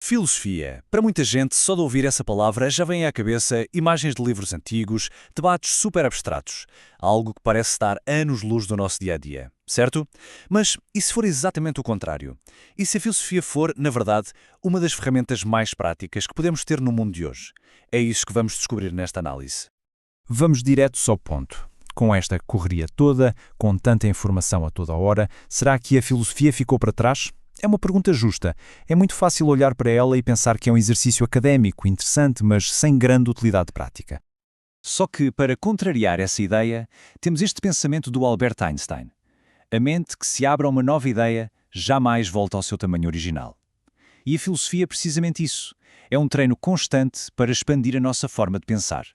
Filosofia. Para muita gente, só de ouvir essa palavra já vem à cabeça imagens de livros antigos, debates super abstratos, algo que parece estar anos-luz do nosso dia-a-dia, certo? Mas e se for exatamente o contrário? E se a filosofia for, na verdade, uma das ferramentas mais práticas que podemos ter no mundo de hoje? É isso que vamos descobrir nesta análise. Vamos direto ao ponto. Com esta correria toda, com tanta informação a toda hora, será que a filosofia ficou para trás? É uma pergunta justa. É muito fácil olhar para ela e pensar que é um exercício académico, interessante, mas sem grande utilidade prática. Só que, para contrariar essa ideia, temos este pensamento do Albert Einstein. A mente que se abre a uma nova ideia jamais volta ao seu tamanho original. E a filosofia é precisamente isso. É um treino constante para expandir a nossa forma de pensar.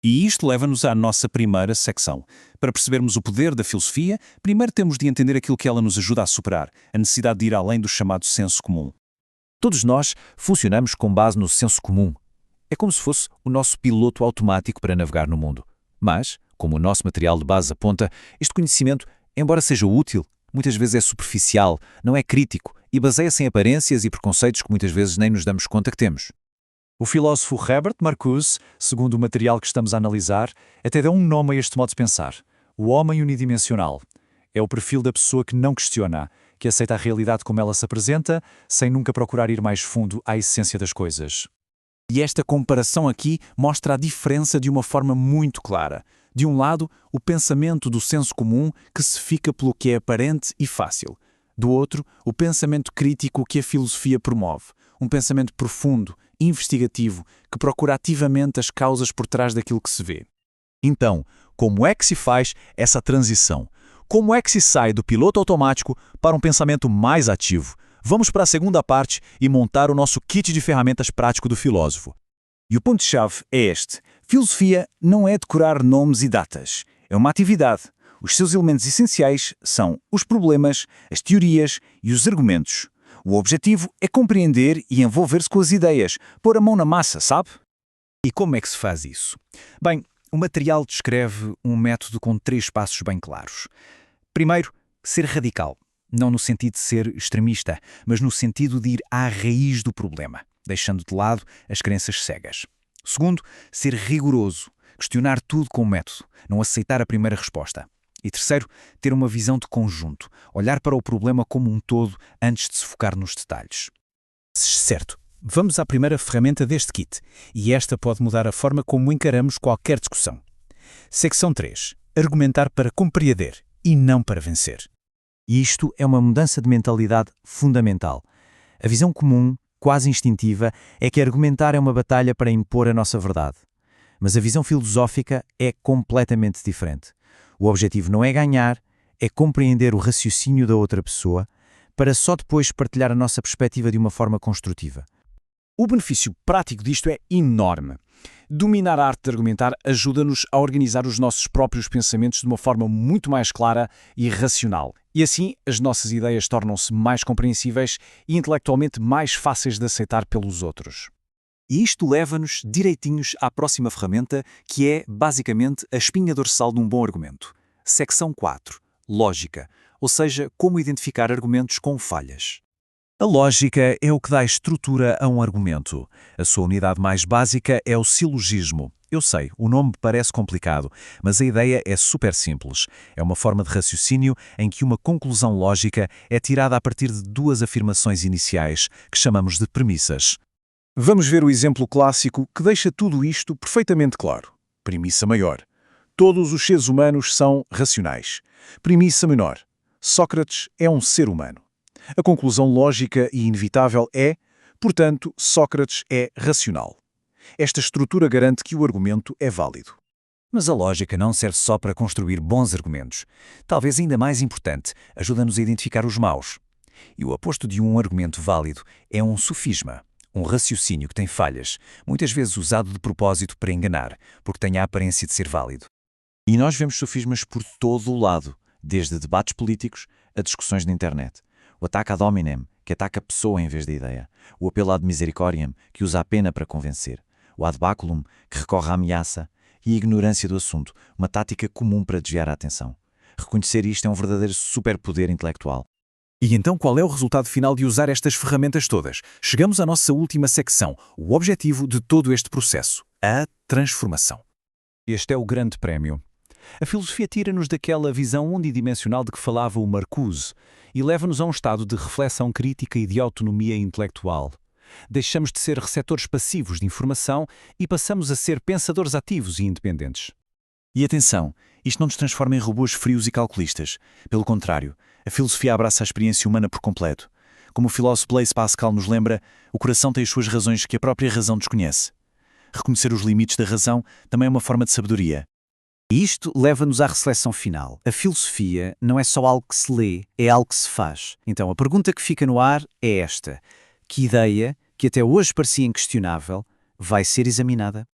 E isto leva-nos à nossa primeira secção. Para percebermos o poder da filosofia, primeiro temos de entender aquilo que ela nos ajuda a superar, a necessidade de ir além do chamado senso comum. Todos nós funcionamos com base no senso comum. É como se fosse o nosso piloto automático para navegar no mundo. Mas, como o nosso material de base aponta, este conhecimento, embora seja útil, muitas vezes é superficial, não é crítico e baseia-se em aparências e preconceitos que muitas vezes nem nos damos conta que temos. O filósofo Herbert Marcuse, segundo o material que estamos a analisar, até deu um nome a este modo de pensar: o homem unidimensional. É o perfil da pessoa que não questiona, que aceita a realidade como ela se apresenta, sem nunca procurar ir mais fundo à essência das coisas. E esta comparação aqui mostra a diferença de uma forma muito clara. De um lado, o pensamento do senso comum que se fica pelo que é aparente e fácil. Do outro, o pensamento crítico que a filosofia promove. Um pensamento profundo, investigativo, que procura ativamente as causas por trás daquilo que se vê. Então, como é que se faz essa transição? Como é que se sai do piloto automático para um pensamento mais ativo? Vamos para a segunda parte e montar o nosso kit de ferramentas prático do filósofo. E o ponto-chave é este: filosofia não é decorar nomes e datas. É uma atividade. Os seus elementos essenciais são os problemas, as teorias e os argumentos. O objetivo é compreender e envolver-se com as ideias, pôr a mão na massa, sabe? E como é que se faz isso? Bem, o material descreve um método com 3 passos bem claros. Primeiro, ser radical. Não no sentido de ser extremista, mas no sentido de ir à raiz do problema, deixando de lado as crenças cegas. Segundo, ser rigoroso. Questionar tudo com método, não aceitar a primeira resposta. E terceiro, ter uma visão de conjunto, olhar para o problema como um todo antes de se focar nos detalhes. Certo, vamos à primeira ferramenta deste kit, e esta pode mudar a forma como encaramos qualquer discussão. Secção 3. Argumentar para compreender e não para vencer. E isto é uma mudança de mentalidade fundamental. A visão comum, quase instintiva, é que argumentar é uma batalha para impor a nossa verdade. Mas a visão filosófica é completamente diferente. O objetivo não é ganhar, é compreender o raciocínio da outra pessoa, para só depois partilhar a nossa perspectiva de uma forma construtiva. O benefício prático disto é enorme. Dominar a arte de argumentar ajuda-nos a organizar os nossos próprios pensamentos de uma forma muito mais clara e racional. E assim, as nossas ideias tornam-se mais compreensíveis e intelectualmente mais fáceis de aceitar pelos outros. E isto leva-nos direitinhos à próxima ferramenta, que é, basicamente, a espinha dorsal de um bom argumento. Secção 4. Lógica, ou seja, como identificar argumentos com falhas. A lógica é o que dá estrutura a um argumento. A sua unidade mais básica é o silogismo. Eu sei, o nome parece complicado, mas a ideia é super simples. É uma forma de raciocínio em que uma conclusão lógica é tirada a partir de 2 afirmações iniciais, que chamamos de premissas. Vamos ver o exemplo clássico que deixa tudo isto perfeitamente claro. Premissa maior: todos os seres humanos são racionais. Premissa menor: Sócrates é um ser humano. A conclusão lógica e inevitável é, portanto, Sócrates é racional. Esta estrutura garante que o argumento é válido. Mas a lógica não serve só para construir bons argumentos. Talvez ainda mais importante, ajuda-nos a identificar os maus. E o oposto de um argumento válido é um sofisma. Um raciocínio que tem falhas, muitas vezes usado de propósito para enganar, porque tem a aparência de ser válido. E nós vemos sofismas por todo o lado, desde debates políticos a discussões na internet. O ataque ad hominem, que ataca a pessoa em vez da ideia. O apelo ad misericordiam, que usa a pena para convencer. O ad baculum, que recorre à ameaça. E a ignorância do assunto, uma tática comum para desviar a atenção. Reconhecer isto é um verdadeiro superpoder intelectual. E então qual é o resultado final de usar estas ferramentas todas? Chegamos à nossa última secção, o objetivo de todo este processo, a transformação. Este é o grande prémio. A filosofia tira-nos daquela visão unidimensional de que falava o Marcuse e leva-nos a um estado de reflexão crítica e de autonomia intelectual. Deixamos de ser receptores passivos de informação e passamos a ser pensadores ativos e independentes. E atenção, isto não nos transforma em robôs frios e calculistas. Pelo contrário, a filosofia abraça a experiência humana por completo. Como o filósofo Blaise Pascal nos lembra, o coração tem as suas razões que a própria razão desconhece. Reconhecer os limites da razão também é uma forma de sabedoria. E isto leva-nos à reflexão final. A filosofia não é só algo que se lê, é algo que se faz. Então a pergunta que fica no ar é esta: que ideia, que até hoje parecia inquestionável, vai ser examinada?